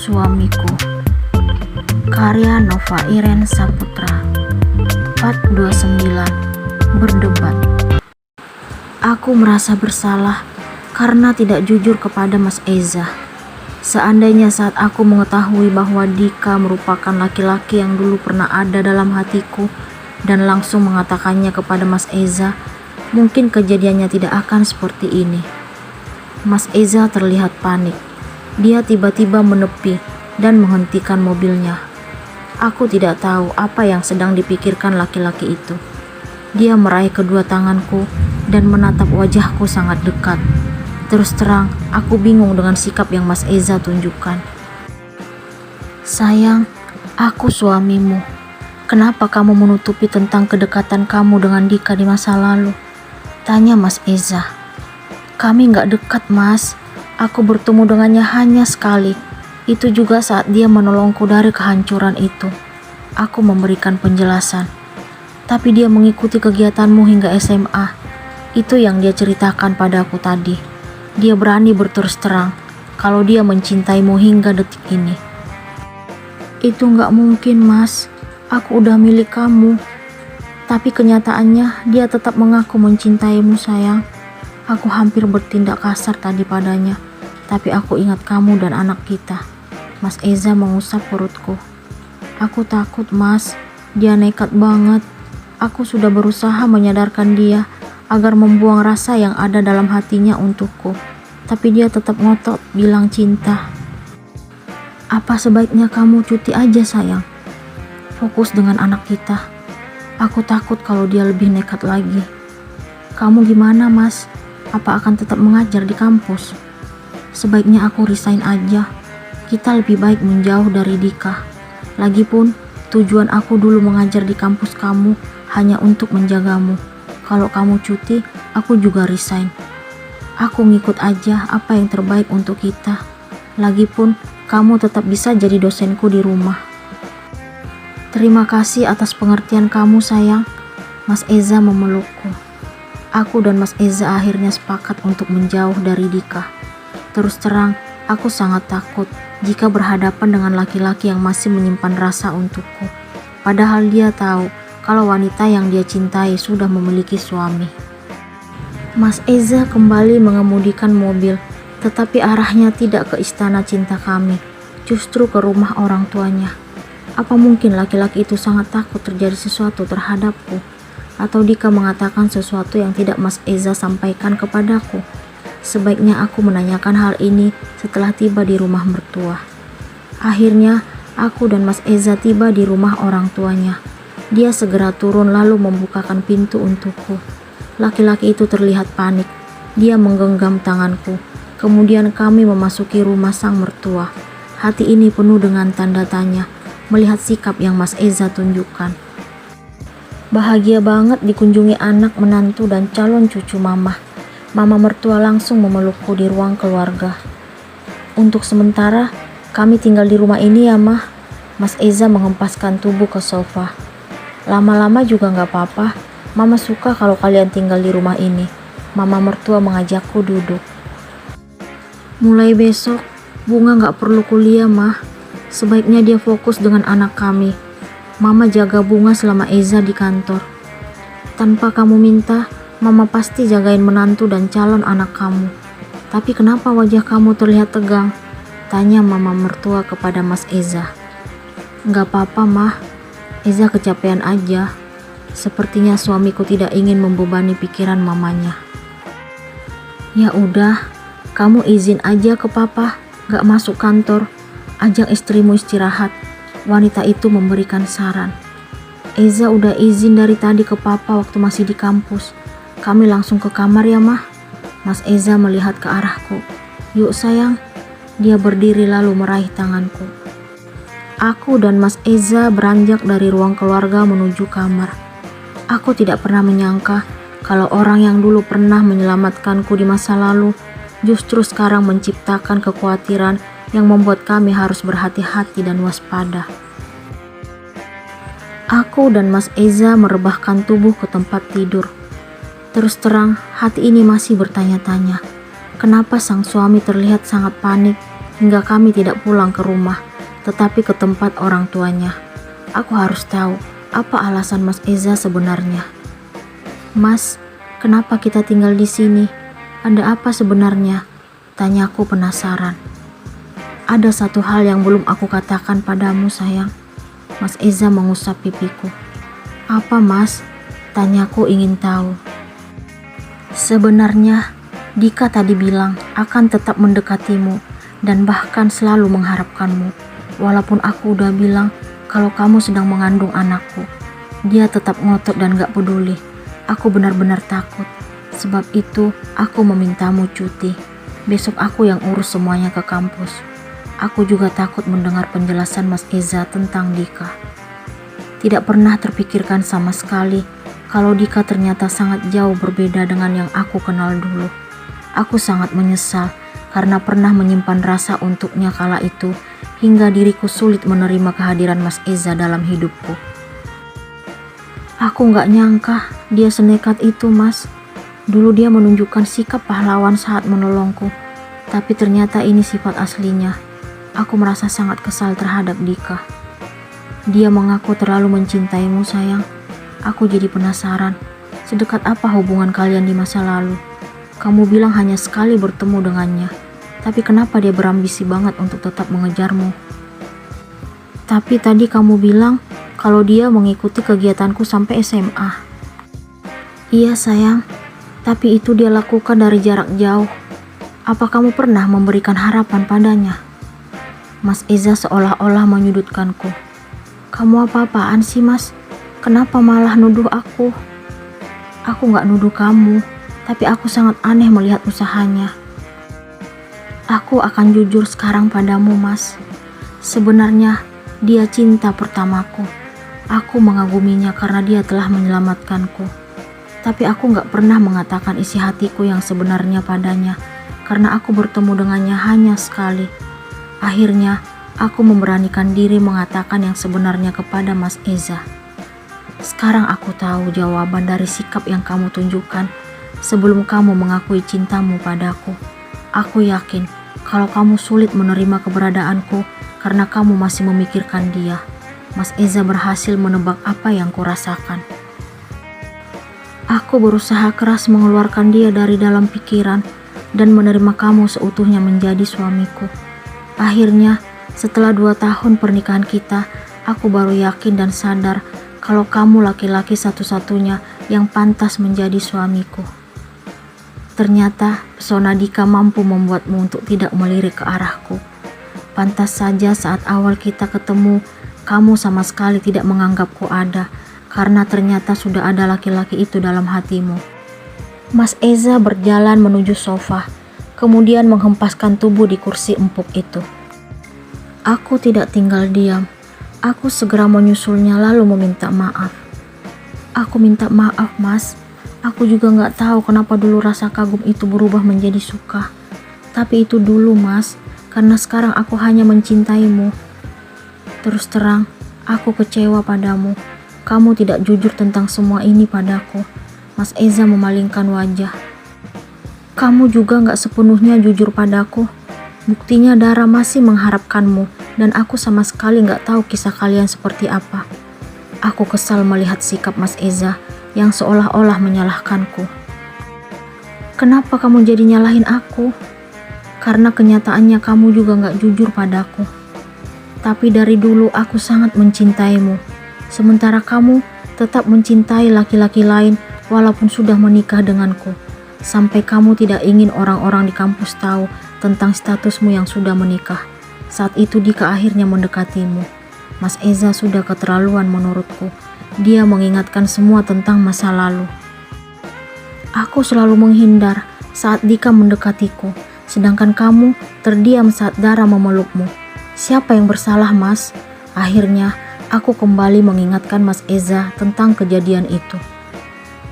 Suamiku. Karya Nova Iren Saputra. Part 29. Berdebat. Aku merasa bersalah karena tidak jujur kepada Mas Eza. Seandainya saat aku mengetahui bahwa Dika merupakan laki-laki yang dulu pernah ada dalam hatiku dan langsung mengatakannya kepada Mas Eza, mungkin kejadiannya tidak akan seperti ini. Mas Eza terlihat panik. Dia tiba-tiba menepi dan menghentikan mobilnya. Aku tidak tahu apa yang sedang dipikirkan laki-laki itu. Dia meraih kedua tanganku dan menatap wajahku sangat dekat. Terus terang, aku bingung dengan sikap yang Mas Eza tunjukkan. "Sayang, aku suamimu. Kenapa kamu menutupi tentang kedekatan kamu dengan Dika di masa lalu?" tanya Mas Eza. "Kami gak dekat, Mas. Aku bertemu dengannya hanya sekali. Itu juga saat dia menolongku dari kehancuran itu." Aku memberikan penjelasan. "Tapi dia mengikuti kegiatanmu hingga SMA. Itu yang dia ceritakan padaku tadi. Dia berani berterus terang kalau dia mencintaimu hingga detik ini." "Itu gak mungkin, Mas. Aku udah milik kamu." "Tapi kenyataannya dia tetap mengaku mencintaimu, sayang." Aku hampir bertindak kasar tadi padanya, tapi aku ingat kamu dan anak kita. Mas Eza mengusap perutku. "Aku takut, Mas. Dia nekat banget. Aku sudah berusaha menyadarkan dia agar membuang rasa yang ada dalam hatinya untukku, tapi dia tetap ngotot bilang cinta." "Apa sebaiknya kamu cuti aja, sayang? Fokus dengan anak kita. Aku takut kalau dia lebih nekat lagi." "Kamu gimana, Mas? Apa akan tetap mengajar di kampus?" "Sebaiknya aku resign aja. Kita lebih baik menjauh dari Dika. Lagipun, tujuan aku dulu mengajar di kampus kamu hanya untuk menjagamu. Kalau kamu cuti, aku juga resign. Aku ngikut aja apa yang terbaik untuk kita. Lagipun, kamu tetap bisa jadi dosenku di rumah." "Terima kasih atas pengertian kamu, sayang." Mas Eza memelukku. Aku dan Mas Eza akhirnya sepakat untuk menjauh dari Dika. Terus terang, aku sangat takut jika berhadapan dengan laki-laki yang masih menyimpan rasa untukku. Padahal dia tahu kalau wanita yang dia cintai sudah memiliki suami. Mas Eza kembali mengemudikan mobil, tetapi arahnya tidak ke istana cinta kami, justru ke rumah orang tuanya. Apa mungkin laki-laki itu sangat takut terjadi sesuatu terhadapku? Atau Dika mengatakan sesuatu yang tidak Mas Eza sampaikan kepadaku? Sebaiknya aku menanyakan hal ini setelah tiba di rumah mertua. Akhirnya, aku dan Mas Eza tiba di rumah orang tuanya. Dia segera turun lalu membukakan pintu untukku. Laki-laki itu terlihat panik. Dia menggenggam tanganku. Kemudian kami memasuki rumah sang mertua. Hati ini penuh dengan tanda tanya melihat sikap yang Mas Eza tunjukkan. Bahagia banget dikunjungi anak, menantu, dan calon cucu mama. Mama mertua langsung memelukku di ruang keluarga. "Untuk sementara, kami tinggal di rumah ini ya, Mah." Mas Eza menghempaskan tubuh ke sofa. "Lama-lama juga gak apa-apa. Mama suka kalau kalian tinggal di rumah ini." Mama mertua mengajakku duduk. "Mulai besok, Bunga gak perlu kuliah, Mah. Sebaiknya dia fokus dengan anak kami. Mama jaga Bunga selama Eza di kantor. Tanpa kamu minta, Mama pasti jagain menantu dan calon anak kamu. Tapi kenapa wajah kamu terlihat tegang?" tanya mama mertua kepada Mas Eza. "Gak apa-apa, Mah. Eza kecapean aja." Sepertinya suamiku tidak ingin membebani pikiran mamanya. "Ya udah, kamu izin aja ke papa, gak masuk kantor. Ajak istrimu istirahat." Wanita itu memberikan saran. "Eza udah izin dari tadi ke papa waktu masih di kampus. Kami langsung ke kamar ya, Mah." Mas Eza melihat ke arahku. "Yuk sayang." Dia berdiri lalu meraih tanganku. Aku dan Mas Eza beranjak dari ruang keluarga menuju kamar. Aku tidak pernah menyangka kalau orang yang dulu pernah menyelamatkanku di masa lalu justru sekarang menciptakan kekhawatiran yang membuat kami harus berhati-hati dan waspada. Aku dan Mas Eza merebahkan tubuh ke tempat tidur. Terus terang, hati ini masih bertanya-tanya, kenapa sang suami terlihat sangat panik hingga kami tidak pulang ke rumah, tetapi ke tempat orang tuanya. Aku harus tahu apa alasan Mas Eza sebenarnya. Mas, kenapa kita tinggal di sini? Ada apa sebenarnya? Tanyaku penasaran. Ada satu hal yang belum aku katakan padamu, sayang. Mas Eza mengusap pipiku. Apa, Mas? Tanyaku ingin tahu. Sebenarnya, Dika tadi bilang akan tetap mendekatimu dan bahkan selalu mengharapkanmu. Walaupun aku udah bilang kalau kamu sedang mengandung anakku, dia tetap ngotot dan gak peduli. Aku benar-benar takut. Sebab itu aku memintamu cuti. Besok aku yang urus semuanya ke kampus. Aku juga takut mendengar penjelasan Mas Eza tentang Dika. Tidak pernah terpikirkan sama sekali kalau Dika ternyata sangat jauh berbeda dengan yang aku kenal dulu. Aku sangat menyesal karena pernah menyimpan rasa untuknya kala itu hingga diriku sulit menerima kehadiran Mas Eza dalam hidupku. Aku gak nyangka dia senekat itu, Mas. Dulu dia menunjukkan sikap pahlawan saat menolongku, tapi ternyata ini sifat aslinya. Aku merasa sangat kesal terhadap Dika. Dia mengaku terlalu mencintaimu, sayang. Aku jadi penasaran, sedekat apa hubungan kalian di masa lalu? Kamu bilang hanya sekali bertemu dengannya, tapi kenapa dia berambisi banget untuk tetap mengejarmu? Tapi tadi kamu bilang kalau dia mengikuti kegiatanku sampai SMA. Iya, sayang. Tapi itu dia lakukan dari jarak jauh. Apa kamu pernah memberikan harapan padanya? Mas Eza seolah-olah menyudutkanku. Kamu apa-apaan sih, Mas? Kenapa malah nuduh aku? Aku gak nuduh kamu, tapi aku sangat aneh melihat usahanya. Aku akan jujur sekarang padamu, Mas. Sebenarnya dia cinta pertamaku. Aku mengaguminya karena dia telah menyelamatkanku. Tapi aku gak pernah mengatakan isi hatiku yang sebenarnya padanya karena aku bertemu dengannya hanya sekali. Akhirnya, aku memberanikan diri mengatakan yang sebenarnya kepada Mas Eza. Sekarang aku tahu jawaban dari sikap yang kamu tunjukkan sebelum kamu mengakui cintamu padaku. Aku yakin kalau kamu sulit menerima keberadaanku karena kamu masih memikirkan dia. Mas Eza berhasil menebak apa yang kurasakan. Aku berusaha keras mengeluarkan dia dari dalam pikiran dan menerima kamu seutuhnya menjadi suamiku. Akhirnya, setelah 2 tahun pernikahan kita, aku baru yakin dan sadar kalau kamu laki-laki satu-satunya yang pantas menjadi suamiku. Ternyata pesona Dika mampu membuatmu untuk tidak melirik ke arahku. Pantas saja saat awal kita ketemu, kamu sama sekali tidak menganggapku ada. Karena ternyata sudah ada laki-laki itu dalam hatimu. Mas Eza berjalan menuju sofa, kemudian menghempaskan tubuh di kursi empuk itu. Aku tidak tinggal diam. Aku segera menyusulnya lalu meminta maaf. Aku minta maaf, Mas. Aku juga gak tahu kenapa dulu rasa kagum itu berubah menjadi suka. Tapi itu dulu, Mas, karena sekarang aku hanya mencintaimu. Terus terang, aku kecewa padamu. Kamu tidak jujur tentang semua ini padaku. Mas Eza memalingkan wajah. Kamu juga gak sepenuhnya jujur padaku. Buktinya Dara masih mengharapkanmu dan aku sama sekali gak tahu kisah kalian seperti apa. Aku kesal melihat sikap Mas Eza yang seolah-olah menyalahkanku. Kenapa kamu jadi nyalahin aku? Karena kenyataannya kamu juga gak jujur padaku. Tapi dari dulu aku sangat mencintaimu. Sementara kamu tetap mencintai laki-laki lain walaupun sudah menikah denganku. Sampai kamu tidak ingin orang-orang di kampus tahu tentang statusmu yang sudah menikah. Saat itu Dika akhirnya mendekatimu. Mas Eza sudah keterlaluan menurutku. Dia mengingatkan semua tentang masa lalu. Aku selalu menghindar saat Dika mendekatiku, sedangkan kamu terdiam saat Dara memelukmu. Siapa yang bersalah, Mas? Akhirnya aku kembali mengingatkan Mas Eza tentang kejadian itu.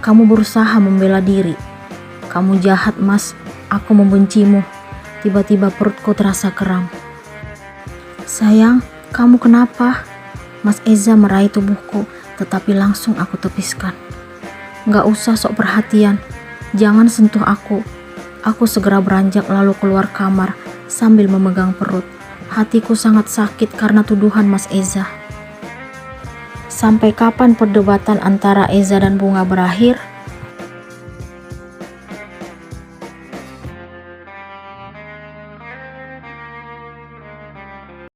Kamu berusaha membela diri. Kamu jahat, Mas. Aku membencimu. Tiba-tiba perutku terasa kram. Sayang, kamu kenapa? Mas Eza meraih tubuhku, tetapi langsung aku tepiskan. Gak usah sok perhatian. Jangan sentuh aku. Aku segera beranjak lalu keluar kamar sambil memegang perut. Hatiku sangat sakit karena tuduhan Mas Eza. Sampai kapan perdebatan antara Eza dan Bunga berakhir?